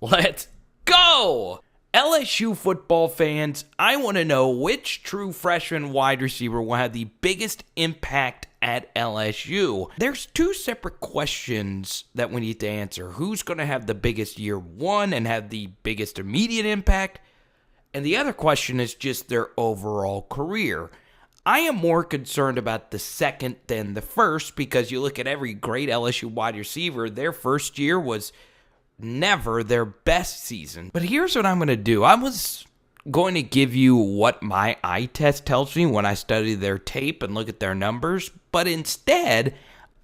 Let's go! LSU football fans, I want to know which true freshman wide receiver will have the biggest impact at LSU. There's two separate questions that we need to answer. Who's going to have the biggest year one and have the biggest immediate impact? And the other question is just their overall career. I am more concerned about the second than the first because you look at every great LSU wide receiver, their first year was never their best season. But here's what I'm going to do. I was going to give you what my eye test tells me when I study their tape and look at their numbers, but instead,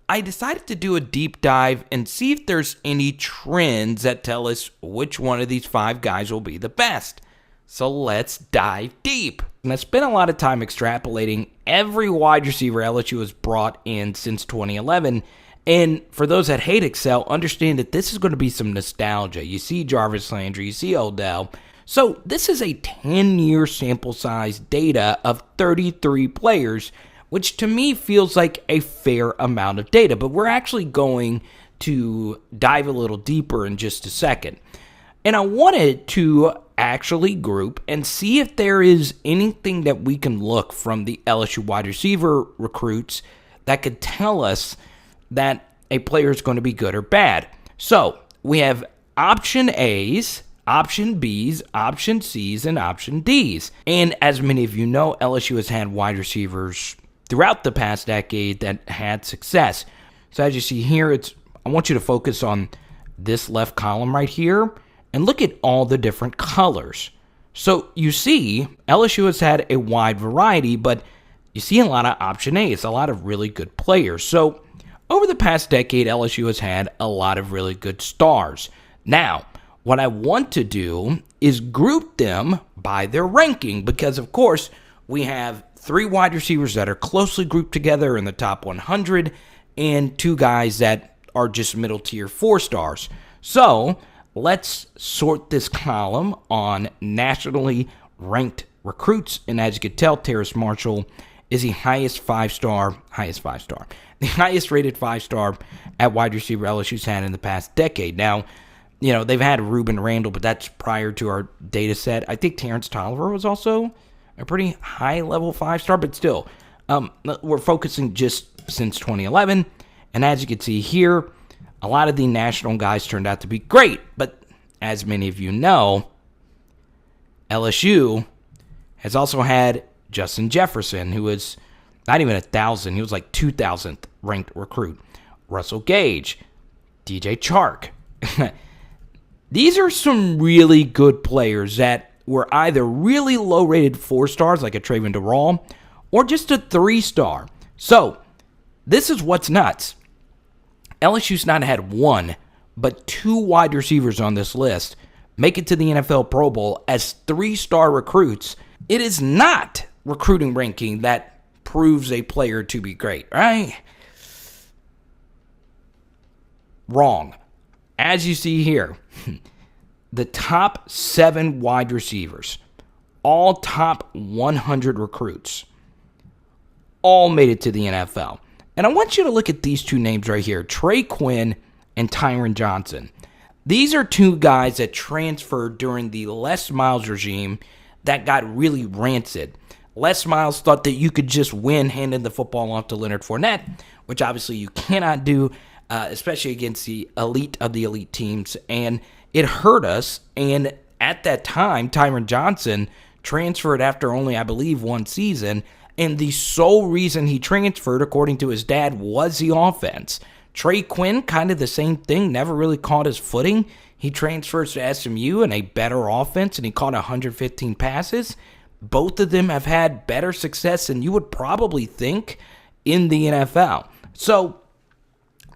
I decided to do a deep dive and see if there's any trends that tell us which one of these five guys will be the best. So let's dive deep. And I spent a lot of time extrapolating every wide receiver LSU has brought in since 2011. And for those that hate Excel, understand that this is going to be some nostalgia. You see Jarvis Landry, you see Odell. So this is a 10-year sample size data of 33 players, which to me feels like a fair amount of data. But we're actually going to dive a little deeper in just a second. And I wanted to actually group and see if there is anything that we can look from the LSU wide receiver recruits that could tell us that a player is going to be good or bad. So we have option A's, option B's, option C's, and option D's. And as many of you know, LSU has had wide receivers throughout the past decade that had success. So as you see here, I want you to focus on this left column right here and look at all the different colors. So you see, LSU has had a wide variety, but you see a lot of option A's, a lot of really good players. So over the past decade, LSU has had a lot of really good stars. Now, what I want to do is group them by their ranking because, of course, we have three wide receivers that are closely grouped together in the top 100 and two guys that are just middle tier 4 stars. So let's sort this column on nationally ranked recruits. And as you can tell, Terrace Marshall is the highest rated 5-star at wide receiver LSU's had in the past decade. Now, you know, they've had Ruben Randall, but that's prior to our data set. I think Terrence Tolliver was also a pretty high-level 5-star, but still, we're focusing just since 2011. And as you can see here, a lot of the national guys turned out to be great. But as many of you know, LSU has also had Justin Jefferson, who was not even 1,000. He was like 2,000th ranked recruit. Russell Gage, DJ Chark. These are some really good players that were either really low-rated 4 stars like a Trayvon Durrell or just a 3-star. So this is what's nuts. LSU's not had one, but 2 wide receivers on this list make it to the NFL Pro Bowl as 3-star recruits. It is not recruiting ranking that proves a player to be great, right? Wrong. As you see here, the top 7 wide receivers, all top 100 recruits, all made it to the NFL. And I want you to look at these 2 names right here, Trey Quinn and Tyron Johnson. These are 2 guys that transferred during the Les Miles regime that got really rancid. Les Miles thought that you could just win handing the football off to Leonard Fournette, which obviously you cannot do, especially against the elite of the elite teams. And it hurt us. And at that time, Tyron Johnson transferred after only, I believe, 1 season. And the sole reason he transferred, according to his dad, was the offense. Trey Quinn, kind of the same thing, never really caught his footing. He transfers to SMU in a better offense, and he caught 115 passes. Both of them have had better success than you would probably think in the NFL. So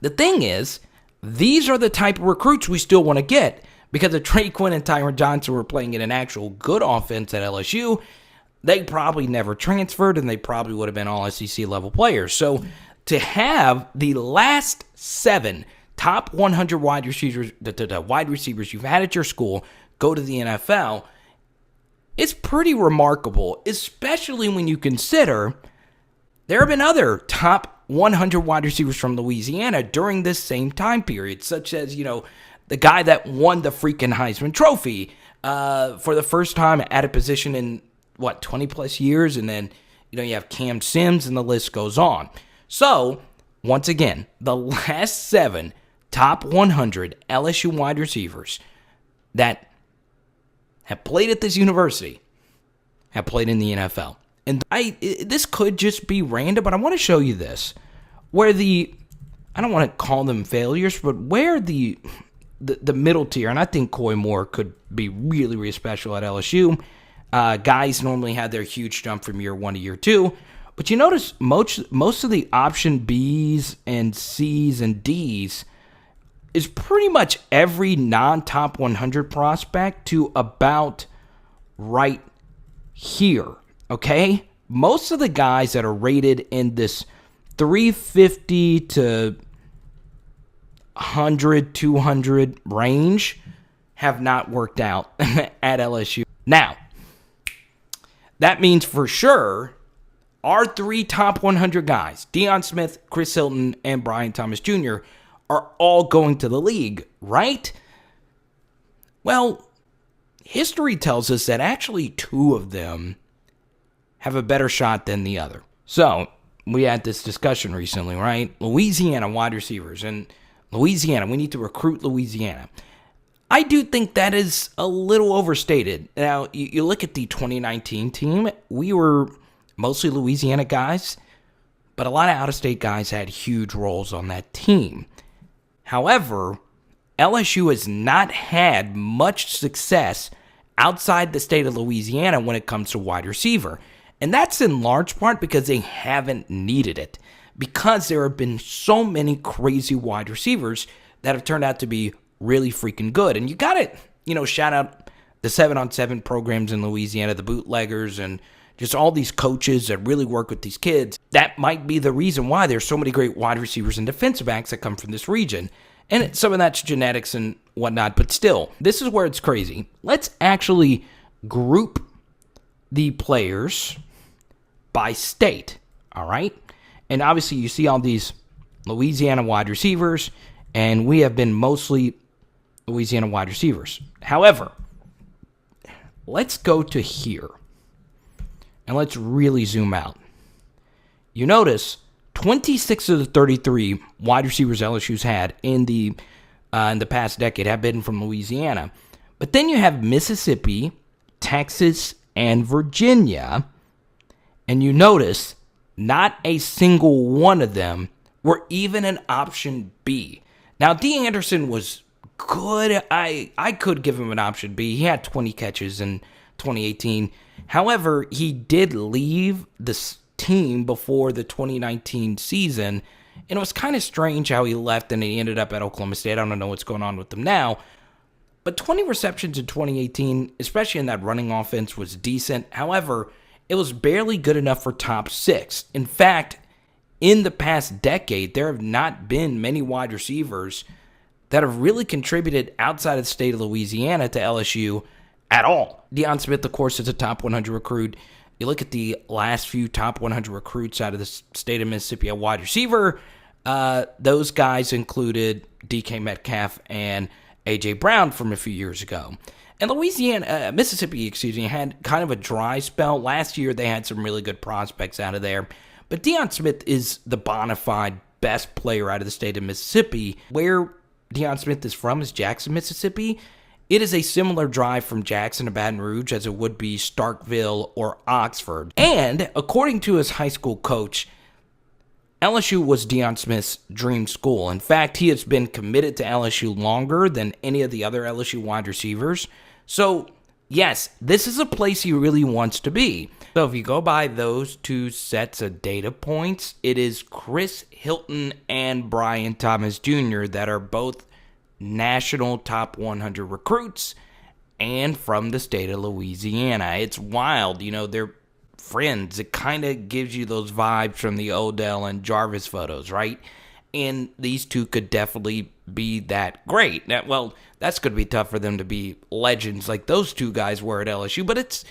the thing is, these are the type of recruits we still want to get because if Trey Quinn and Tyron Johnson were playing in an actual good offense at LSU, they probably never transferred and they probably would have been all SEC level players. So to have the last 7 top 100 wide receivers, the wide receivers you've had at your school go to the NFL, it's pretty remarkable, especially when you consider there have been other top 100 wide receivers from Louisiana during this same time period, such as, the guy that won the freaking Heisman Trophy for the first time at a position in, 20 plus years. And then, you have Cam Sims and the list goes on. So, once again, the last 7 top 100 LSU wide receivers that have played at this university have played in the NFL. And this could just be random, but I want to show you this. Where I don't want to call them failures, but where the middle tier, and I think Coy Moore could be really, really special at LSU. Guys normally had their huge jump from year 1 to year 2. But you notice most of the option Bs and Cs and Ds is pretty much every non-top 100 prospect to about right here, okay? Most of the guys that are rated in this 350 to 100, 200 range have not worked out at LSU. Now, that means for sure our 3 top 100 guys, Deion Smith, Chris Hilton, and Brian Thomas Jr., are all going to the league, right? Well, history tells us that actually 2 of them have a better shot than the other. So, we had this discussion recently, right? Louisiana wide receivers. And Louisiana, we need to recruit Louisiana. I do think that is a little overstated. Now, you look at the 2019 team, we were mostly Louisiana guys, but a lot of out-of-state guys had huge roles on that team. However, LSU has not had much success outside the state of Louisiana when it comes to wide receiver. And that's in large part because they haven't needed it. Because there have been so many crazy wide receivers that have turned out to be really freaking good. And you got to, shout out the 7-on-7 programs in Louisiana, the bootleggers, and just all these coaches that really work with these kids. That might be the reason why there's so many great wide receivers and defensive backs that come from this region. And some of that's genetics and whatnot, but still, this is where it's crazy. Let's actually group the players by state, all right? And obviously, you see all these Louisiana wide receivers, and we have been mostly Louisiana wide receivers. However, let's go to here, and let's really zoom out. You notice 26 of the 33 wide receivers LSU's had in the past decade have been from Louisiana. But then you have Mississippi, Texas, and Virginia, and you notice not a single one of them were even an option B. Now, D. Anderson was good. I could give him an option B. He had 20 catches in 2018. However, he did leave this team before the 2019 season, and it was kind of strange how he left and he ended up at Oklahoma State. I don't know what's going on with them now. But 20 receptions in 2018, especially in that running offense, was decent. However, it was barely good enough for top 6. In fact, in the past decade, there have not been many wide receivers that have really contributed outside of the state of Louisiana to LSU at all. Deion Smith, of course, is a top 100 recruit. You look at the last few top 100 recruits out of the state of Mississippi at wide receiver, those guys included DK Metcalf and A.J. Brown from a few years ago. And Mississippi, had kind of a dry spell. Last year, they had some really good prospects out of there. But Deion Smith is the bona fide best player out of the state of Mississippi. Where Deion Smith is from is Jackson, Mississippi. It is a similar drive from Jackson to Baton Rouge as it would be Starkville or Oxford. And according to his high school coach, LSU was Deion Smith's dream school. In fact, he has been committed to LSU longer than any of the other LSU wide receivers. So, yes, this is a place he really wants to be. So if you go by those 2 sets of data points, it is Chris Hilton and Brian Thomas Jr. that are both national top 100 recruits and from the state of Louisiana. It's wild. They're friends. It kind of gives you those vibes from the Odell and Jarvis photos, right? And these 2 could definitely be that great. Now, well, that's going to be tough for them to be legends like those 2 guys were at LSU, but it's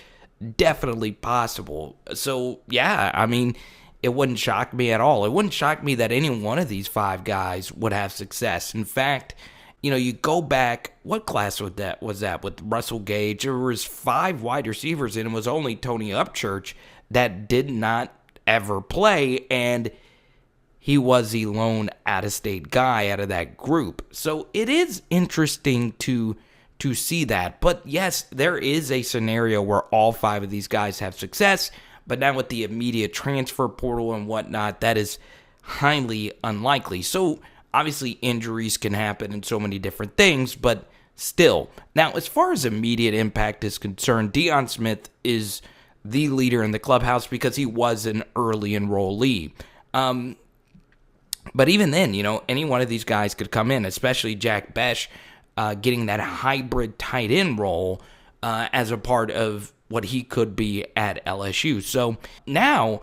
definitely possible. So, yeah, I mean, it wouldn't shock me at all. It wouldn't shock me that any one of these 5 guys would have success. In fact, You go back, what class was that with Russell Gage? There was 5 wide receivers, and it was only Tony Upchurch that did not ever play, and he was the lone out-of-state guy out of that group. So it is interesting to see that. But yes, there is a scenario where all 5 of these guys have success, but now with the immediate transfer portal and whatnot, that is highly unlikely. So obviously injuries can happen and so many different things, but still. Now, as far as immediate impact is concerned, Deion Smith is the leader in the clubhouse because he was an early enrollee. But even then, any one of these guys could come in, especially Jack Bech, getting that hybrid tight end role as a part of what he could be at LSU. So now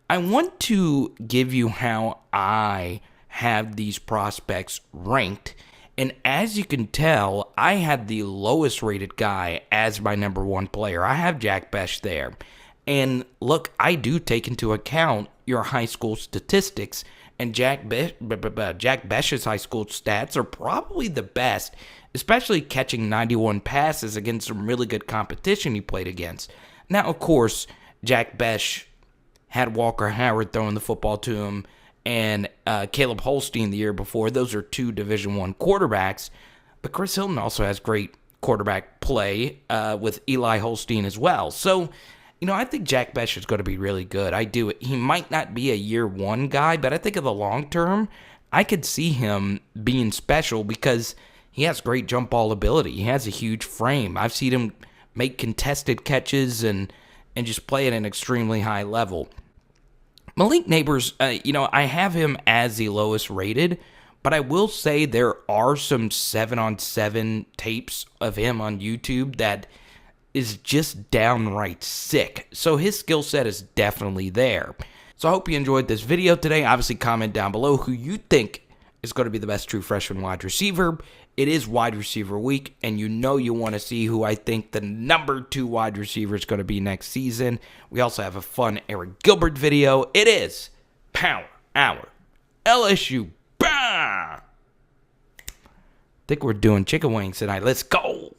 I want to give you how I have these prospects ranked. And as you can tell, I had the lowest rated guy as my number 1 player. I have Jack Bech there. And look, I do take into account your high school statistics. And Jack Bech's high school stats are probably the best, especially catching 91 passes against some really good competition he played against. Now, of course, Jack Bech had Walker Howard throwing the football to him and Caleb Holstein the year before. Those are 2 Division I quarterbacks. But Chris Hilton also has great quarterback play with Eli Holstein as well. So, I think Jack Bech is going to be really good. I do. He might not be a year 1 guy, but I think in the long term, I could see him being special because he has great jump ball ability. He has a huge frame. I've seen him make contested catches and just play at an extremely high level. Malik Nabers, I have him as the lowest rated, but I will say there are some 7-on-7 tapes of him on YouTube that is just downright sick. So his skill set is definitely there. So I hope you enjoyed this video today. Obviously, comment down below who you think is going to be the best true freshman wide receiver. It is wide receiver week, and you want to see who I think the number 2 wide receiver is going to be next season. We also have a fun Eric Gilbert video. It is Power Hour LSU. Bah! I think we're doing chicken wings tonight. Let's go.